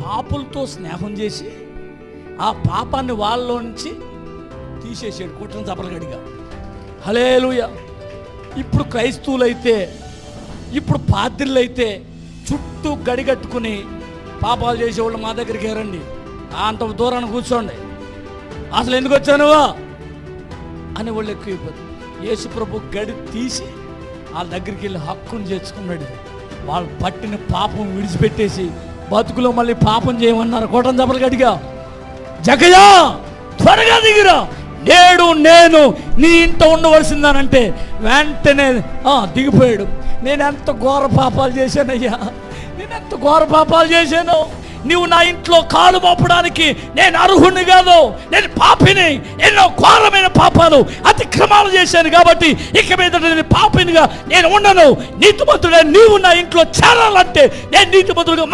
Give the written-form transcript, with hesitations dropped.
పాపులతో స్నేహం చేసి ఆ పాపాన్ని వాళ్ళలో నుంచి తీసేసాడు. కుట్రను చపలగడిగా. హల్లెలూయా. ఇప్పుడు క్రైస్తవులైతే, ఇప్పుడు పాద్రులైతే చుట్టూ గడిగట్టుకుని పాపాలు చేసేవాళ్ళు మా దగ్గరికి రండి, అంత దూరాన్ని కూర్చోండి, అసలు ఎందుకు వచ్చాను అని వాళ్ళు ఎక్కువైపోతుంది. యేసు ప్రభు గడి తీసి వాళ్ళ దగ్గరికి వెళ్ళి హక్కును చేర్చుకున్నాడు. వాళ్ళు పట్టిన పాపం విడిచిపెట్టేసి బతుకులో మళ్ళీ పాపం చేయమన్నారు. కోటం చపలు గడిగా, జగయ్యా త్వరగా దిగిరా, నేడు నేను నీ ఇంట ఉండవలసిందానంటే వెంటనే దిగిపోయాడు. నేను ఎంత ఘోర పాపాలు చేశానయ్యా, నేను ఎంత ఘోర పాపాలు చేశాను, నీవు నా ఇంట్లో కాలు మోపడానికి నేను అర్హుని కాదు, నేను పాపిని, ఎన్నో ఘోరమైన పాపాలు అతిక్రమాలు చేశాను కాబట్టి ఇక మీద నేను పాపినిగా నేను ఉండను. నీతిమంతుడే నీవు నా ఇంట్లో చేరాలంటే నేను నీతిమంతుడిగా